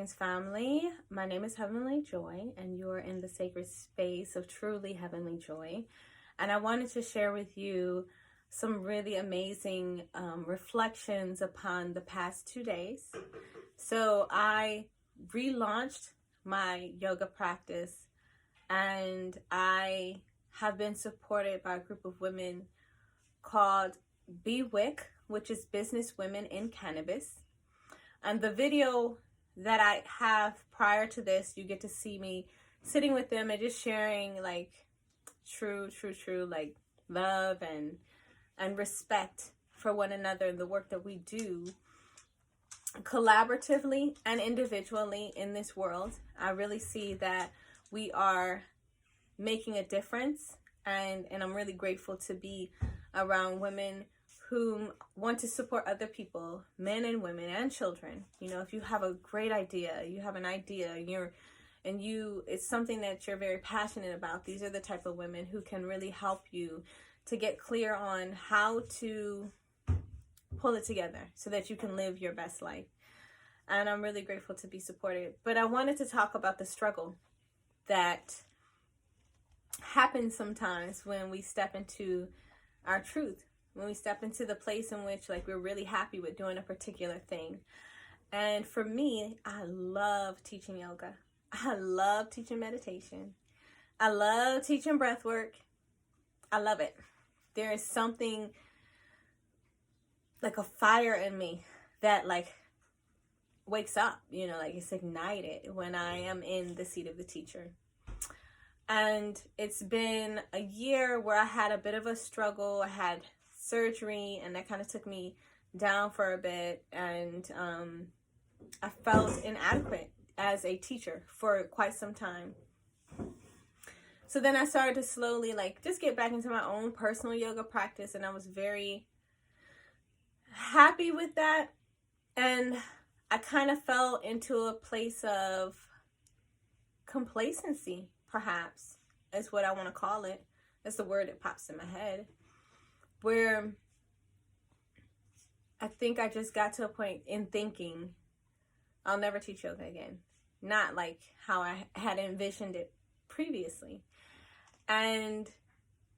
Fluctuations family. My name is Heavenly Joy, and you're in the sacred space of truly heavenly joy. And I wanted to share with you some really amazing reflections upon the past 2 days. So I relaunched my yoga practice, and I have been supported by a group of women called BWIC, which is Business Women in Cannabis. And the video that I have prior to this, you get to see me sitting with them and just sharing like true like love and respect for one another and the work that we do collaboratively and individually in this world. I really see that we are making a difference, and I'm really grateful to be around women who want to support other people, men and women and children. You know, if you have a great idea, you have an idea, it's something that you're very passionate about, these are the type of women who can really help you to get clear on how to pull it together so that you can live your best life. And I'm really grateful to be supported. But I wanted to talk about the struggle that happens sometimes when we step into our truth, when we step into the place in which like we're really happy with doing a particular thing. And for me, I love teaching yoga. I love teaching meditation. I love teaching breath work. I love it. There is something like a fire in me that like wakes up, like it's ignited when I am in the seat of the teacher. And it's been a year where I had a bit of a struggle. I had surgery, and that kind of took me down for a bit, and I felt inadequate as a teacher for quite some time. So then I started to slowly like just get back into my own personal yoga practice, and I was very happy with that. And I kind of fell into a place of complacency, perhaps, is what I want to call it. That's the word that pops in my head, where I think I just got to a point in thinking, I'll never teach yoga again. Not like how I had envisioned it previously. And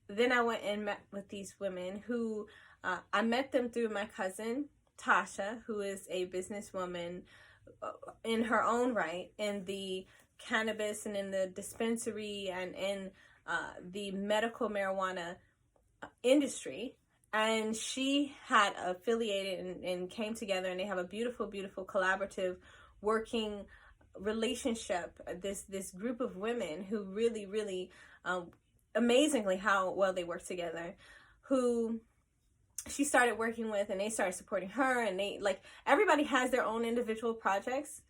then I went and met with these women who, I met them through my cousin, Tasha, who is a businesswoman in her own right, in the cannabis and in the dispensary and in the medical marijuana industry. And she had affiliated and came together, and they have a beautiful collaborative working relationship, this group of women who really amazingly how well they work together, who she started working with, and they started supporting her, and they like everybody has their own individual projects,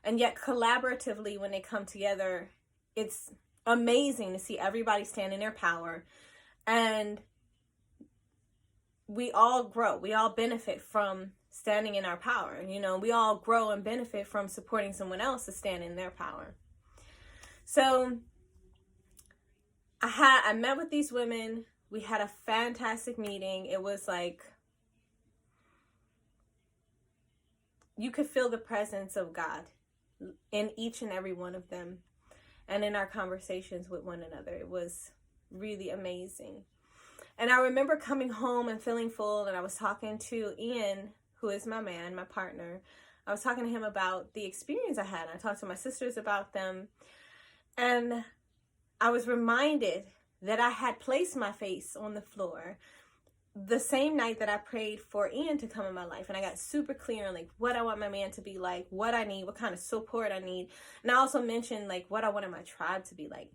and yet collaboratively when they come together, it's amazing to see everybody stand in their power. And we all grow. We all benefit from standing in our power. We all grow and benefit from supporting someone else to stand in their power. So I met with these women. We had a fantastic meeting. It was like you could feel the presence of God in each and every one of them, and in our conversations with one another. It was really amazing. And I remember coming home and feeling full, and I was talking to Ian, who is my man, my partner. I was talking to him about the experience I had. I talked to my sisters about them, and I was reminded that I had placed my face on the floor the same night that I prayed for Ian to come in my life. And I got super clear on like what I want my man to be like, what I need, what kind of support I need. And I also mentioned like what I wanted my tribe to be like,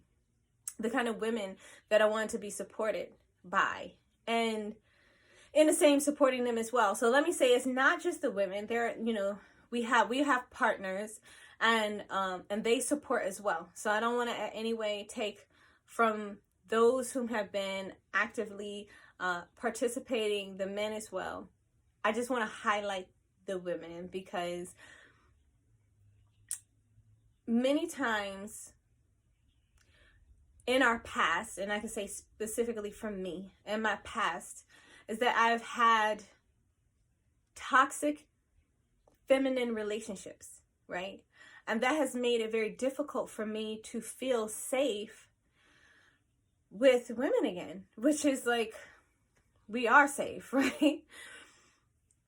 the kind of women that I wanted to be supported by, and in the same supporting them as well. So let me say, it's not just the women. There, we have partners, and they support as well. So I don't want to in any way take from those who have been actively participating, the men as well. I just want to highlight the women, because many times in our past, and I can say specifically for me, in my past, is that I've had toxic feminine relationships, right? And that has made it very difficult for me to feel safe with women again, which is like, we are safe, right?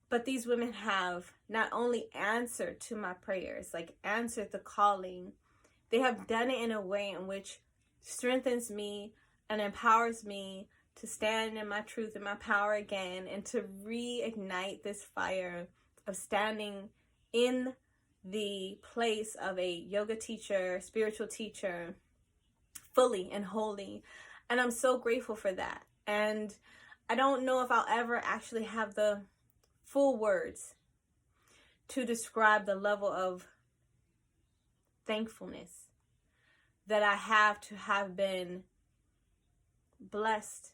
But these women have not only answered to my prayers, like answered the calling, they have done it in a way in which strengthens me and empowers me to stand in my truth and my power again, and to reignite this fire of standing in the place of a yoga teacher, spiritual teacher, fully and wholly. And I'm so grateful for that. And I don't know if I'll ever actually have the full words to describe the level of thankfulness that I have to have been blessed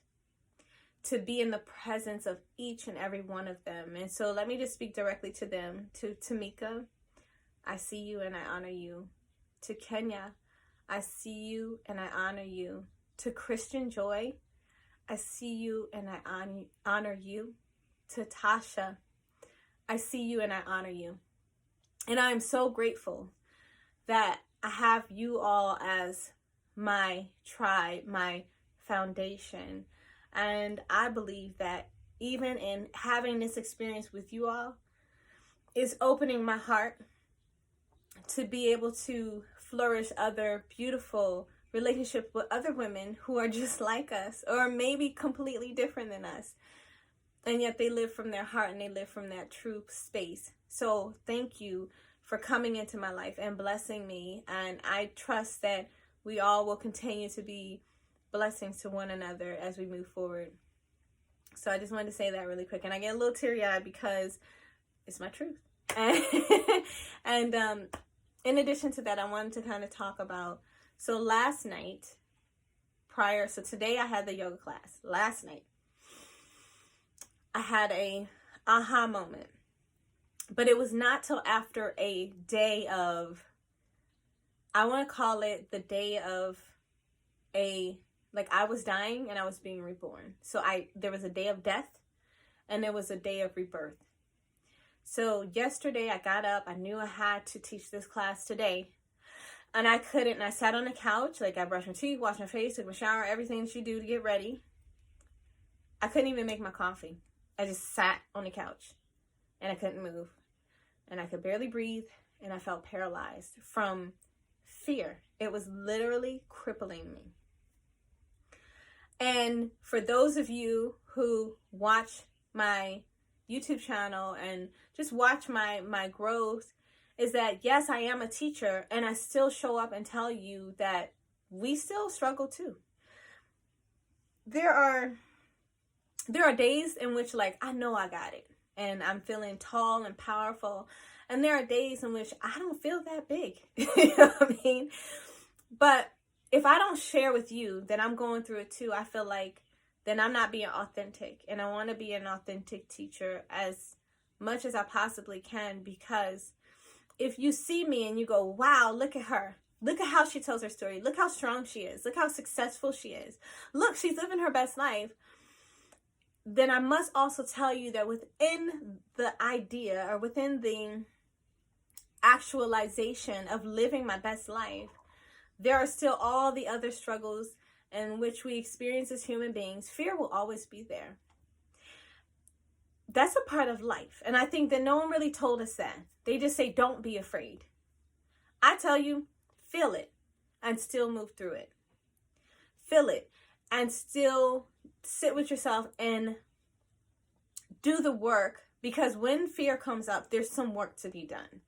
to be in the presence of each and every one of them. And so let me just speak directly to them. To Tamika, I see you and I honor you. To Kenya, I see you and I honor you. To Christian Joy, I see you and I honor you. To Tasha, I see you and I honor you. And I am so grateful that I have you all as my tribe, my foundation. And I believe that even in having this experience with you all is opening my heart to be able to flourish other beautiful relationships with other women who are just like us, or maybe completely different than us. And yet they live from their heart and they live from that true space. So thank you for coming into my life and blessing me. And I trust that we all will continue to be blessings to one another as we move forward. So I just wanted to say that really quick. And I get a little teary-eyed because it's my truth. And in addition to that, I wanted to kind of talk about, so last night, so today I had the yoga class. Last night, I had a aha moment. But it was not till after a day of, I want to call it the day of I was dying and I was being reborn. So there was a day of death and there was a day of rebirth. So yesterday I got up, I knew I had to teach this class today, and I couldn't, and I sat on the couch, I brushed my teeth, washed my face, took my shower, everything that you do to get ready. I couldn't even make my coffee. I just sat on the couch and I couldn't move and I could barely breathe, and I felt paralyzed from fear. It was literally crippling me. And for those of you who watch my YouTube channel and just watch my growth, is that yes, I am a teacher, and I still show up and tell you that we still struggle too. There are days in which I know I got it and I'm feeling tall and powerful, and there are days in which I don't feel that big. You know what I mean? But if I don't share with you that I'm going through it too, I feel like then I'm not being authentic. And I want to be an authentic teacher as much as I possibly can, because if you see me and you go, wow, look at her. Look at how she tells her story. Look how strong she is. Look how successful she is. Look, she's living her best life. Then I must also tell you that within the idea, or within the actualization of living my best life, there are still all the other struggles in which we experience as human beings. Fear will always be there. That's a part of life. And I think that no one really told us that. They just say, don't be afraid. I tell you, feel it and still move through it. Feel it and still sit with yourself and do the work, because when fear comes up, there's some work to be done.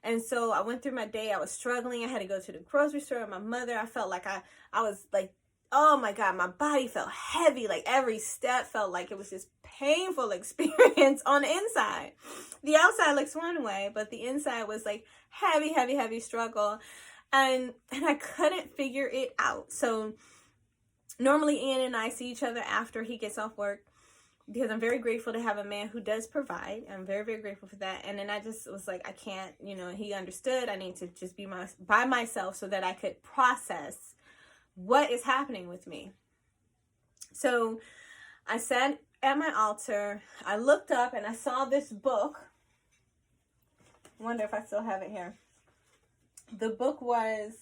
And so I went through my day. I was struggling. I had to go to the grocery store with my mother. I felt like I was like, oh my God, my body felt heavy. Like every step felt like it was this painful experience on the inside. The outside looks one way, but the inside was like heavy, heavy, heavy struggle. And I couldn't figure it out. So normally Ian and I see each other after he gets off work, because I'm very grateful to have a man who does provide. I'm very, very grateful for that. And then I just was like, I can't, he understood. I need to just be by myself so that I could process what is happening with me. So I sat at my altar. I looked up and I saw this book. I wonder if I still have it here. The book was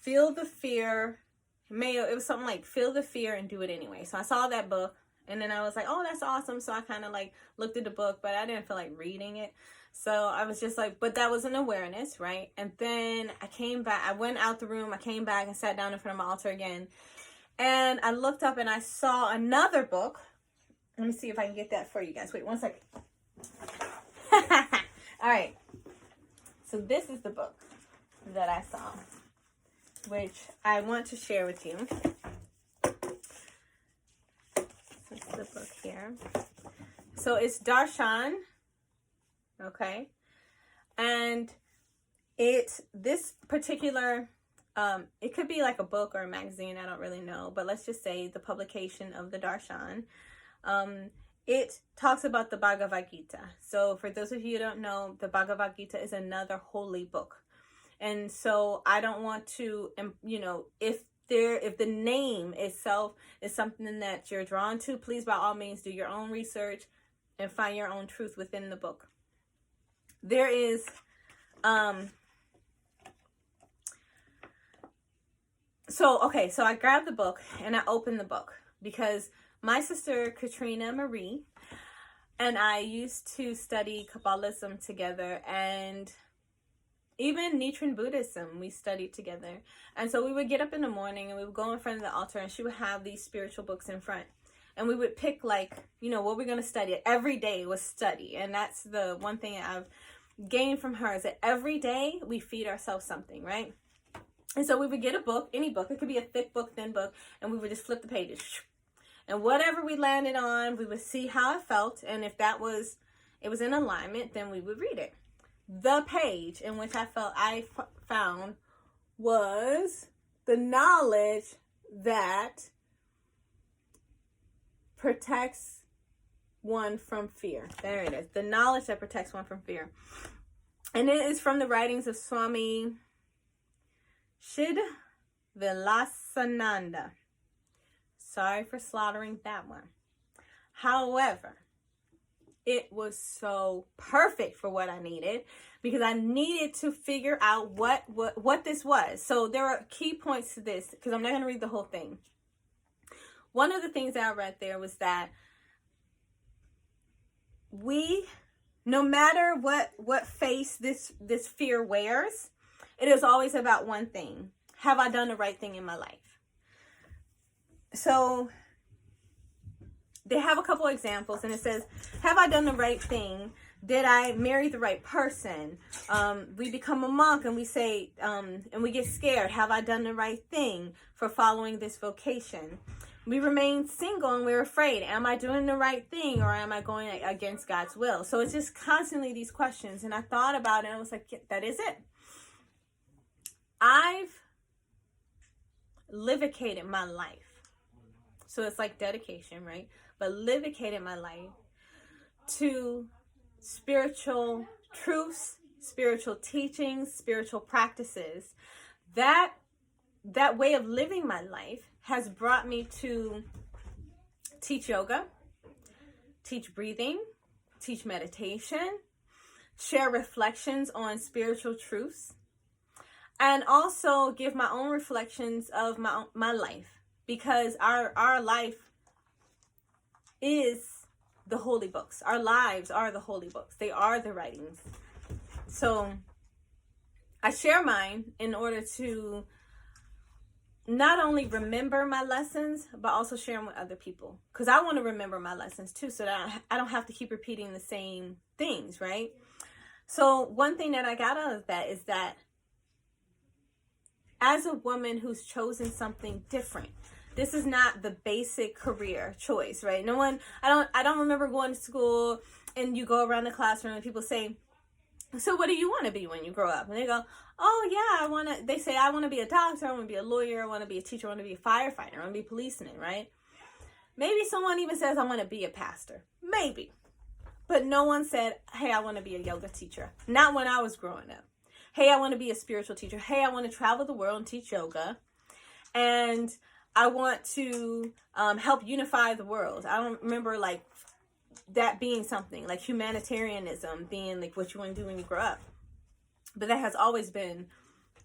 Feel the Fear. It was something like Feel the Fear and Do It Anyway. So I saw that book, and then I was like, oh, that's awesome. So I kind of like looked at the book, but I didn't feel like reading it. So I was just like, but that was an awareness, right? And then I came back. I went out the room. I came back and sat down in front of my altar again. And I looked up and I saw another book. Let me see if I can get that for you guys. Wait 1 second. All right. So this is the book that I saw, which I want to share with you. This is the book here. So it's Darshan. Okay. And this particular, it could be like a book or a magazine, I don't really know, but let's just say the publication of the Darshan. It talks about the Bhagavad Gita. So for those of you who don't know, the Bhagavad Gita is another holy book. And so I don't want to, if the name itself is something that you're drawn to, please by all means do your own research and find your own truth within the book. There is, so I grabbed the book and I opened the book because my sister Katrina Marie and I used to study Kabbalism together, and even Nichiren Buddhism we studied together. And so we would get up in the morning and we would go in front of the altar, and she would have these spiritual books in front. And we would pick what we're going to study. Every day was study. And that's the one thing I've gained from her, is that every day we feed ourselves something, right? And so we would get a book, any book. It could be a thick book, thin book. And we would just flip the pages. And whatever we landed on, we would see how it felt. And if it was in alignment, then we would read it. The page in which I found was the knowledge that protects one from fear. There it is. The knowledge that protects one from fear. And it is from the writings of Swami Vilasananda. Sorry for slaughtering that one. However, it was so perfect for what I needed, because I needed to figure out what this was. So there are key points to this, because I'm not going to read the whole thing. One of the things that I read there was that no matter what face this fear wears, it is always about one thing. Have I done the right thing in my life? So they have a couple examples, and it says, have I done the right thing? Did I marry the right person? We become a monk and we say, and we get scared. Have I done the right thing for following this vocation? We remain single and we're afraid. Am I doing the right thing, or am I going against God's will? So it's just constantly these questions. And I thought about it and I was like, yeah, that is it. I've livicated my life. So it's like dedication, right? But livicated my life to spiritual truths, spiritual teachings, spiritual practices. That way of living my life has brought me to teach yoga, teach breathing, teach meditation, share reflections on spiritual truths, and also give my own reflections of my life. Because our life is the holy books. Our lives are the holy books. They are the writings. So I share mine in order to not only remember my lessons, but also share them with other people. Because I want to remember my lessons too, so that I don't have to keep repeating the same things, right? So one thing that I got out of that is that as a woman who's chosen something different, this is not the basic career choice, right? I don't remember going to school and you go around the classroom and people say, so what do you want to be when you grow up? And they go, oh yeah, they say, I want to be a doctor, I want to be a lawyer, I want to be a teacher, I want to be a firefighter, I want to be a policeman, right? Maybe someone even says, I want to be a pastor. Maybe. But no one said, hey, I want to be a yoga teacher. Not when I was growing up. Hey, I want to be a spiritual teacher. Hey, I want to travel the world and teach yoga. And I want to help unify the world. I don't remember that being something like humanitarianism being like what you want to do when you grow up. But that has always been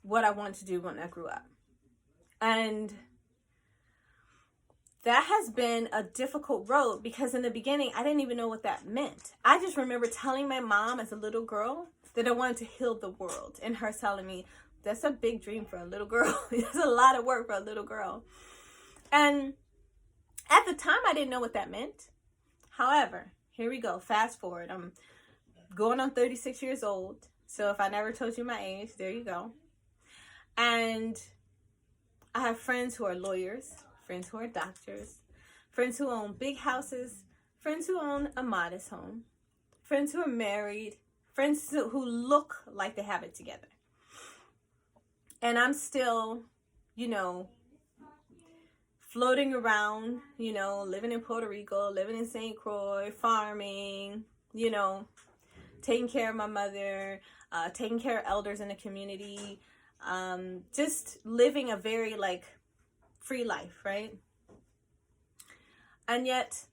what I wanted to do when I grew up. And that has been a difficult road because in the beginning, I didn't even know what that meant. I just remember telling my mom as a little girl that I wanted to heal the world. And her telling me, that's a big dream for a little girl. It's a lot of work for a little girl. And at the time, I didn't know what that meant. However, here we go. Fast forward. I'm going on 36 years old. So if I never told you my age, there you go. And I have friends who are lawyers, friends who are doctors, friends who own big houses, friends who own a modest home, friends who are married, friends who look like they have it together. And I'm still, floating around, living in Puerto Rico, living in St. Croix, farming, taking care of my mother, taking care of elders in the community, just living a very free life, right? And yet,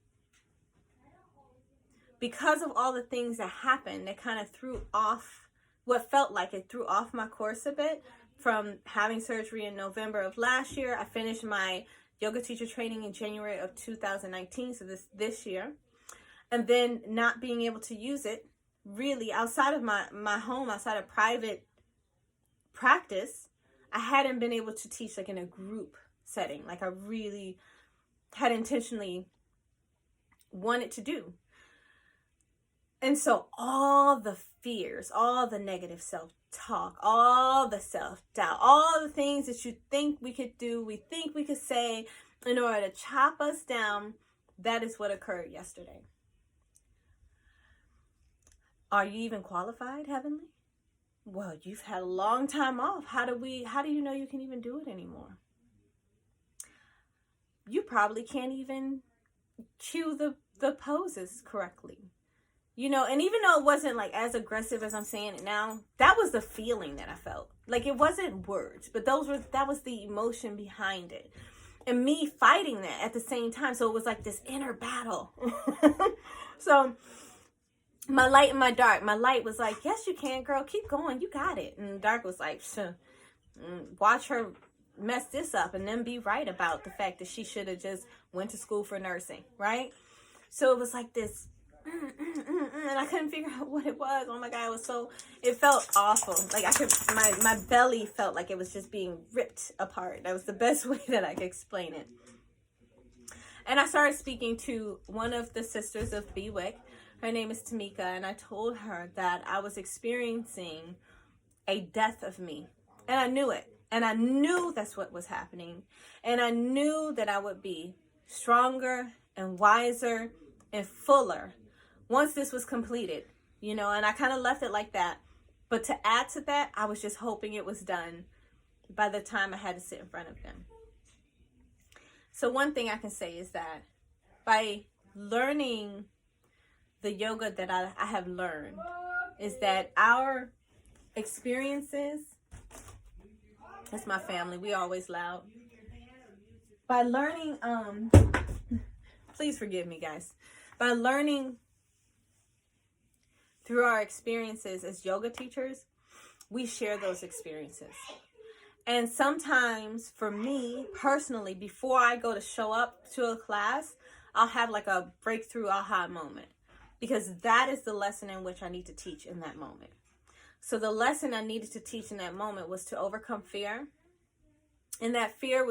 because of all the things that happened, that kind of threw off my course a bit. From having surgery in November of last year, I finished my yoga teacher training in January of 2019, so this year. And then not being able to use it really outside of my home, outside of private practice, I hadn't been able to teach in a group setting like I really had intentionally wanted to do. And so all the fears, all the negative self-talk, all the self-doubt, all the things that you think we could do, we think we could say in order to chop us down, that is what occurred yesterday. Are you even qualified, Heavenly? Well, you've had a long time off. How do you know you can even do it anymore? You probably can't even cue the poses correctly. And even though it wasn't as aggressive as I'm saying it now, that was the feeling that I felt. It wasn't words, but that was the emotion behind it. And me fighting that at the same time. So it was this inner battle. So my light and my dark. My light was yes, you can, girl. Keep going. You got it. And dark was watch her mess this up and then be right about the fact that she should have just went to school for nursing, right? So it was this, and I couldn't figure out what it was. Oh my God, it felt awful. My belly felt like it was just being ripped apart. That was the best way that I could explain it. And I started speaking to one of the sisters of BWIC. Her name is Tamika, and I told her that I was experiencing a death of me. And I knew it. And I knew that's what was happening. And I knew that I would be stronger and wiser and fuller once this was completed, and I kind of left it like that. But to add to that, I was just hoping it was done by the time I had to sit in front of them. So one thing I can say is that by learning the yoga that I have learned is that our experiences, that's my family, we always loud. By learning, please forgive me, guys. By learning through our experiences as yoga teachers, we share those experiences. And sometimes for me personally, before I go to show up to a class, I'll have a breakthrough aha moment, because that is the lesson in which I need to teach in that moment. So the lesson I needed to teach in that moment was to overcome fear. And that fear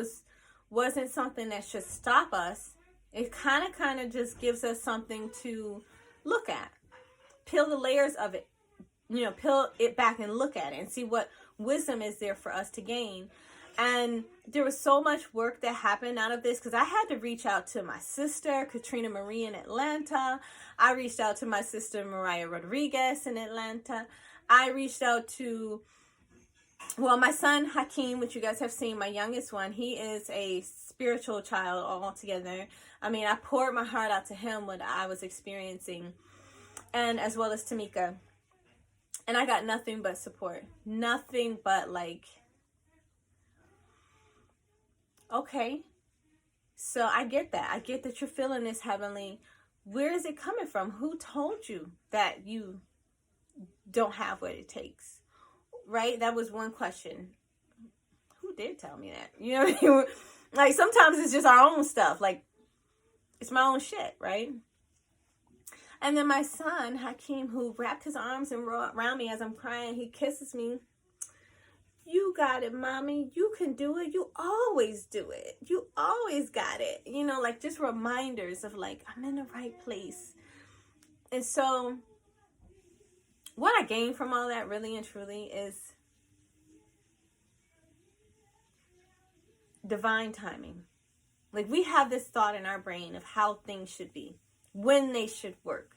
wasn't something that should stop us. It kind of just gives us something to look at. Peel the layers of it, peel it back and look at it and see what wisdom is there for us to gain. And there was so much work that happened out of this, because I had to reach out to my sister, Katrina Marie in Atlanta. I reached out to my sister, Mariah Rodriguez in Atlanta. I reached out to, my son, Hakeem, which you guys have seen, my youngest one. He is a spiritual child altogether. I poured my heart out to him what I was experiencing, and as well as Tamika. And I got nothing but support. Nothing but okay. So I get that. I get that you're feeling this, Heavenly. where is it coming from? Who told you that you don't have what it takes? Right? That was one question. Who did tell me that? You know what I mean? Like, sometimes it's just our own stuff. Like, it's my own shit, right? And then my son, Hakeem, who wrapped his arms around me as I'm crying, he kisses me. You got it, mommy. You can do it. You always do it. You always got it. You know, like, just reminders of, like, I'm in the right place. And so what I gained from all that, really and truly, is divine timing. Like, we have this thought in our brain of how things should be, when they should work.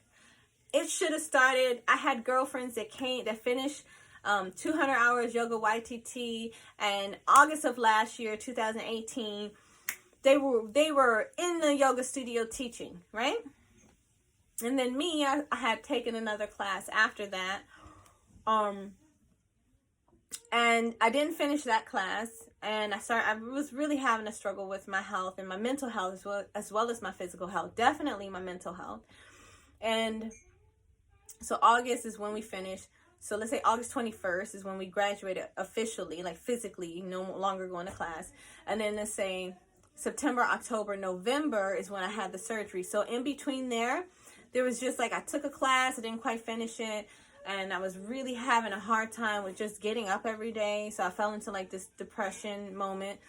It should have started. I had girlfriends that finished 200 hours yoga YTT, and August of last year, 2018, they were in the yoga studio teaching, right? And then me, I had taken another class after that, and I didn't finish that class. And I was really having a struggle with my health and my mental health as well as my physical health. Definitely my mental health. And so August is when we finished. So let's say August 21st is when we graduated officially, like physically, no longer going to class. And then let's say September, October, November is when I had the surgery. So in between there was just like, I took a class, I didn't quite finish it. And I was really having a hard time with just getting up every day. So I fell into like this depression moment.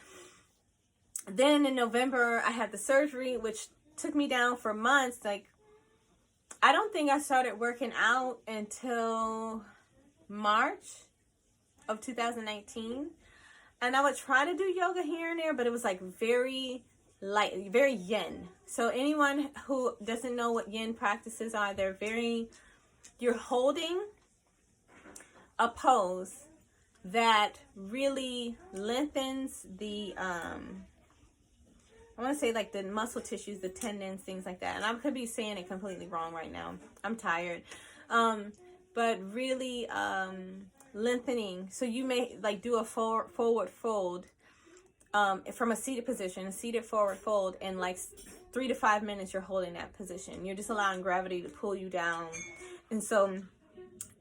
Then in November, I had the surgery, which took me down for months. Like, I don't think I started working out until March of 2019. And I would try to do yoga here and there, but it was like very light, very yin. So anyone who doesn't know what yin practices are, you're holding a pose that really lengthens the, I want to say like the muscle tissues, the tendons, things like that. And I could be saying it completely wrong right now. I'm tired. But really lengthening. So you may like do a forward fold from a seated position, a seated forward fold, and like 3 to 5 minutes you're holding that position. You're just allowing gravity to pull you down. And so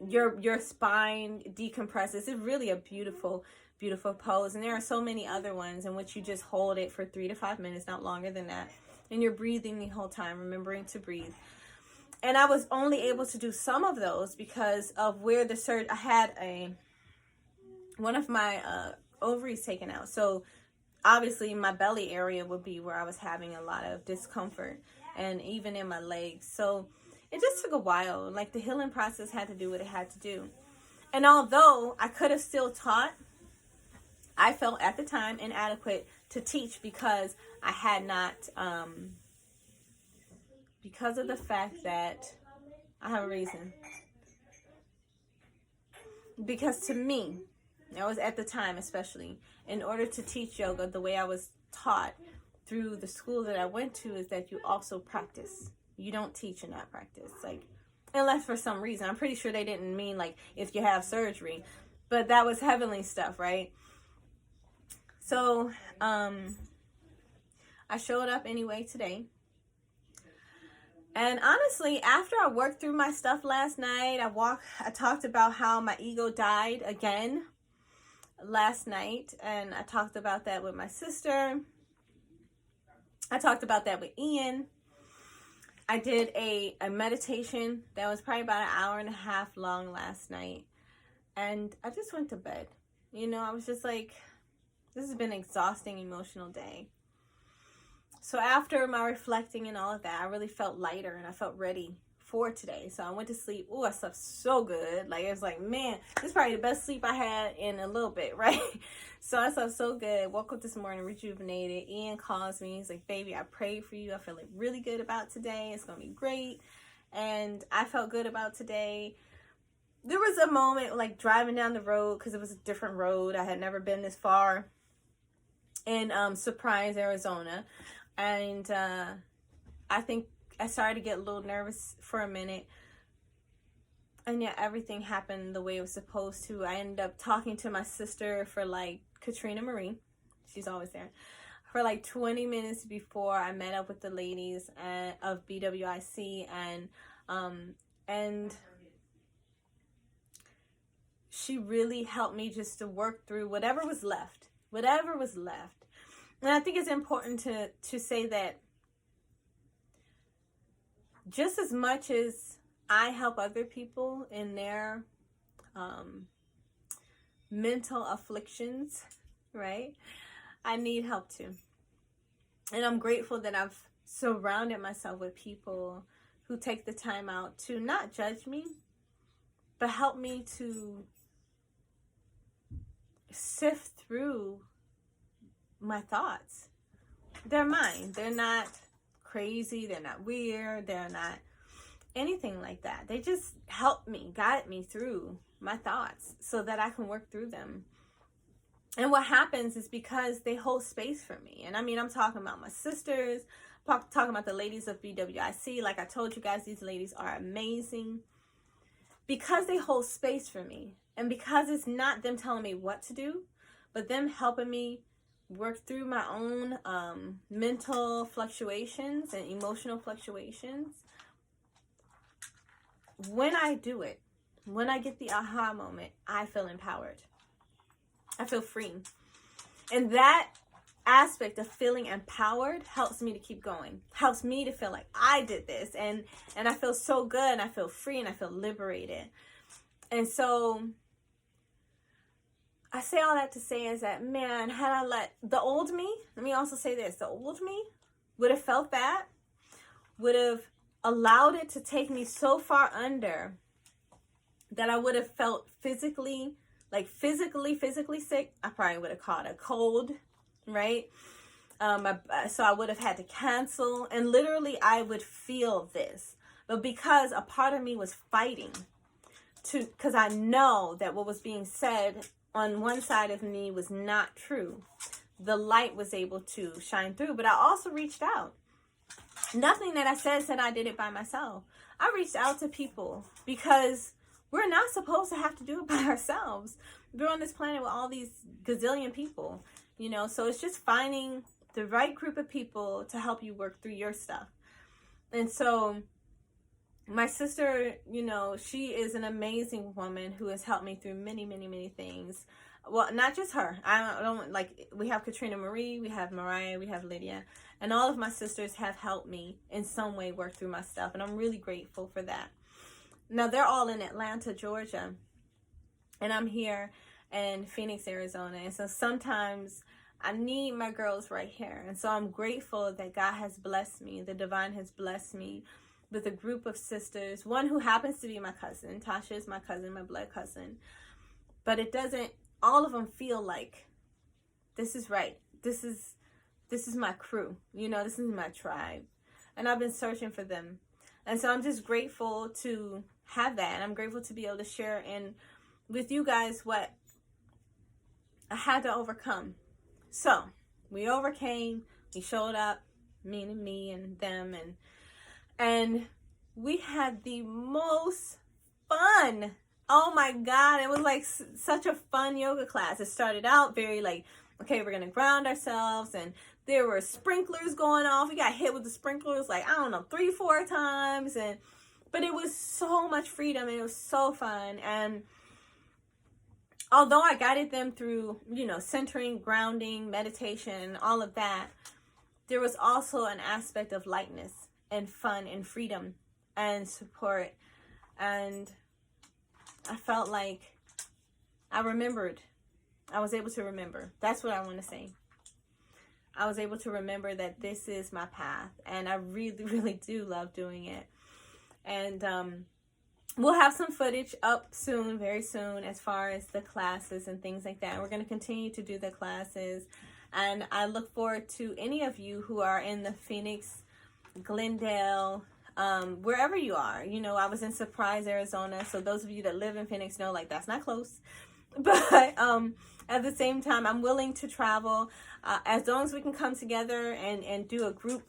your spine decompresses. It's really a beautiful, beautiful pose. And there are so many other ones in which you just hold it for 3 to 5 minutes, not longer than that. And you're breathing the whole time, remembering to breathe. And I was only able to do some of those because of where the surgery, I had one of my ovaries taken out. So obviously my belly area would be where I was having a lot of discomfort, and even in my legs. So it just took a while. Like, the healing process had to do what it had to do. And although I could have still taught, I felt at the time inadequate to teach because I had not, because of the fact that I have a reason. Because to me, that was at the time especially, in order to teach yoga the way I was taught through the school that I went to, is that you also practice. You don't teach and not practice. Like, unless for some reason, I'm pretty sure they didn't mean like if you have surgery, but that was heavenly stuff, right? So I showed up anyway today. And honestly, after I worked through my stuff last night, I talked about how my ego died again last night. And I talked about that with my sister. I talked about that with Ian. I did a meditation that was probably about an hour and a half long last night. And I just went to bed. You know, I was just like, this has been an exhausting emotional day. So after my reflecting and all of that, I really felt lighter and I felt ready for today. So I went to sleep. Oh, I slept so good. Like, it was like, man, this is probably the best sleep I had in a little bit, right? So I slept so good. Woke up this morning rejuvenated. Ian calls me. He's like, baby, I prayed for you. I feel like really good about today. It's going to be great. And I felt good about today. There was a moment like driving down the road, because it was a different road. I had never been this far, in Surprise, Arizona. And I think I started to get a little nervous for a minute. And yet everything happened the way it was supposed to. I ended up talking to my sister for like Katrina Marie. She's always there. for like 20 minutes before I met up with the ladies of BWIC, and she really helped me just to work through whatever was left. And I think it's important to say that just as much as I help other people in their mental afflictions, right? I need help too. And I'm grateful that I've surrounded myself with people who take the time out to not judge me, but help me to sift through my thoughts. They're mine. They're not crazy. They're not weird. They're not anything like that. They just help me, guide me through my thoughts so that I can work through them. And what happens is because they hold space for me. And I mean, I'm talking about my sisters, talking about the ladies of BWIC. Like I told you guys, these ladies are amazing because they hold space for me. And because it's not them telling me what to do, but them helping me work through my own mental fluctuations and emotional fluctuations. When I do it, when I get the aha moment, I feel empowered. I feel free. And that aspect of feeling empowered helps me to keep going. Helps me to feel like I did this. And I feel so good. And I feel free. And I feel liberated. And so I say all that to say is that, man, had I let the old me, let me also say this, the old me would have felt that, would have allowed it to take me so far under that I would have felt physically sick. I probably would have caught a cold, right? So I would have had to cancel, and literally I would feel this. But because a part of me was fighting because I know that what was being said on one side of me was not true, the light was able to shine through. But I also reached out. Nothing that I said I did it by myself. I reached out to people because we're not supposed to have to do it by ourselves. We're on this planet with all these gazillion people, you know, so it's just finding the right group of people to help you work through your stuff. And so my sister, you know, she is an amazing woman who has helped me through many, many, many things. Well, not just her. I don't like, we have Katrina Marie, we have Mariah, we have Lydia, and all of my sisters have helped me in some way work through my stuff. And I'm really grateful for that. Now, they're all in Atlanta, Georgia, and I'm here in Phoenix, Arizona. And so sometimes I need my girls right here. And so I'm grateful that God has blessed me, the divine has blessed me with a group of sisters. One who happens to be my cousin. Tasha is my cousin, my blood cousin. But it doesn't, all of them feel like this is right. This is my crew. You know, this is my tribe. And I've been searching for them. And so I'm just grateful to have that. And I'm grateful to be able to share with you guys what I had to overcome. So we overcame, we showed up, meaning me and them, and we had the most fun. Oh my God, it was like such a fun yoga class. It started out very like, okay, we're gonna ground ourselves, and there were sprinklers going off. We got hit with the sprinklers like, I don't know, 3-4 times, but it was so much freedom, and it was so fun. And although I guided them through, you know, centering, grounding, meditation, all of that, there was also an aspect of lightness and fun and freedom and support. And I felt like I remembered. I was able to remember. That's what I want to say. I was able to remember that this is my path. And I really, really do love doing it. And we'll have some footage up soon, very soon, as far as the classes and things like that. We're going to continue to do the classes. And I look forward to any of you who are in the Phoenix, Glendale, wherever you are. You know, I was in Surprise, Arizona. So those of you that live in Phoenix know, like, that's not close. But at the same time, I'm willing to travel as long as we can come together and do a group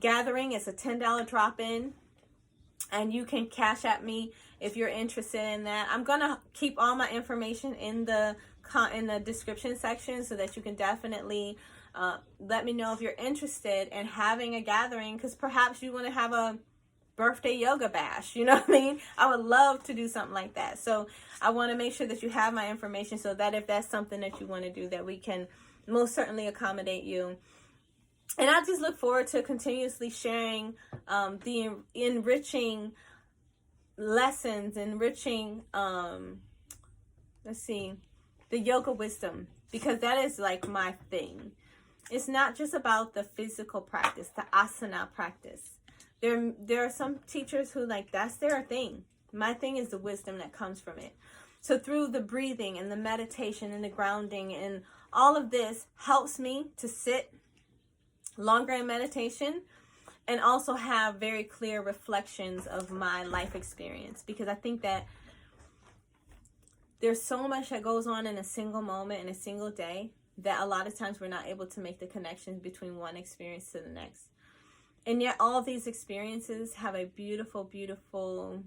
gathering. It's a $10 drop-in. And you can cash at me if you're interested in that. I'm going to keep all my information in the in the description section so that you can definitely let me know if you're interested in having a gathering, because perhaps you want to have a birthday yoga bash, you know what I mean? I would love to do something like that. So I want to make sure that you have my information so that if that's something that you want to do, that we can most certainly accommodate you. And I just look forward to continuously sharing the enriching lessons, enriching, the yoga wisdom, because that is like my thing. It's not just about the physical practice, the asana practice. There are some teachers who like that's their thing. My thing is the wisdom that comes from it. So through the breathing and the meditation and the grounding and all of this helps me to sit longer in meditation and also have very clear reflections of my life experience, because I think that there's so much that goes on in a single moment, in a single day, that a lot of times we're not able to make the connections between one experience to the next. And yet all these experiences have a beautiful, beautiful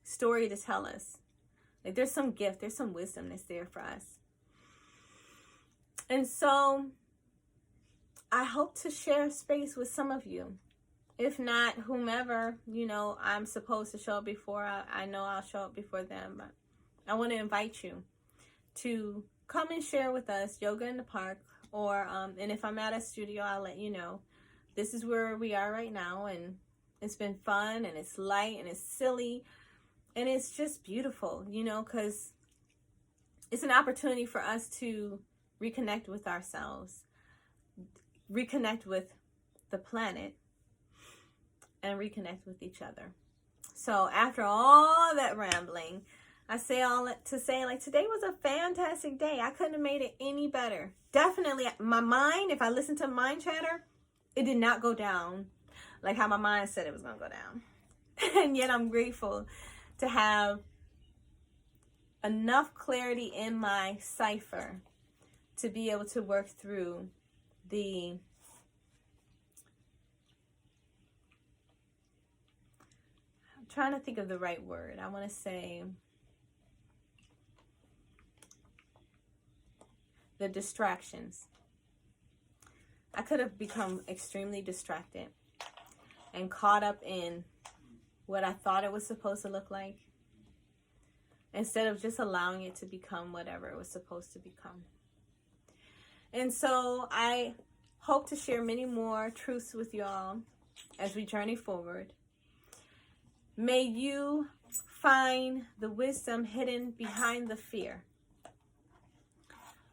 story to tell us. Like there's some gift, there's some wisdom that's there for us. And so I hope to share space with some of you. If not, whomever, I'm supposed to show up before, I know I'll show up before them. But I want to invite you to come and share with us yoga in the park, or and if I'm at a studio, I'll let you know. This is where we are right now, and it's been fun, and it's light, and it's silly, and it's just beautiful, because it's an opportunity for us to reconnect with ourselves, reconnect with the planet, and reconnect with each other. So after all that rambling, I say all that to say, like, today was a fantastic day. I couldn't have made it any better. Definitely, my mind, if I listen to mind chatter, it did not go down like how my mind said it was going to go down. And yet I'm grateful to have enough clarity in my cipher to be able to work through I'm trying to think of the right word. I want to say the distractions. I could have become extremely distracted and caught up in what I thought it was supposed to look like, instead of just allowing it to become whatever it was supposed to become. And so I hope to share many more truths with y'all as we journey forward. May you find the wisdom hidden behind the fear,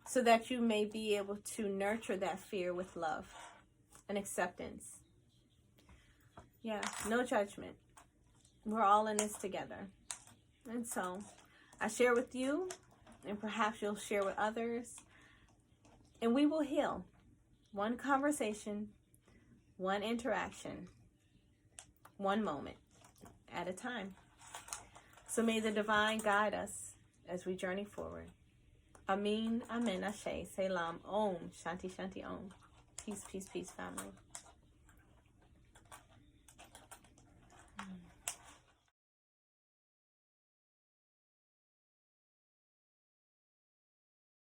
so that you may be able to nurture that fear with love and acceptance. Yeah, no judgment. We're all in this together. And so I share with you, and perhaps you'll share with others, and we will heal. One conversation, one interaction, one moment at a time. So may the divine guide us as we journey forward. Amin, amen, ashe, selam, om, shanti, shanti, om. Peace, peace, peace, family.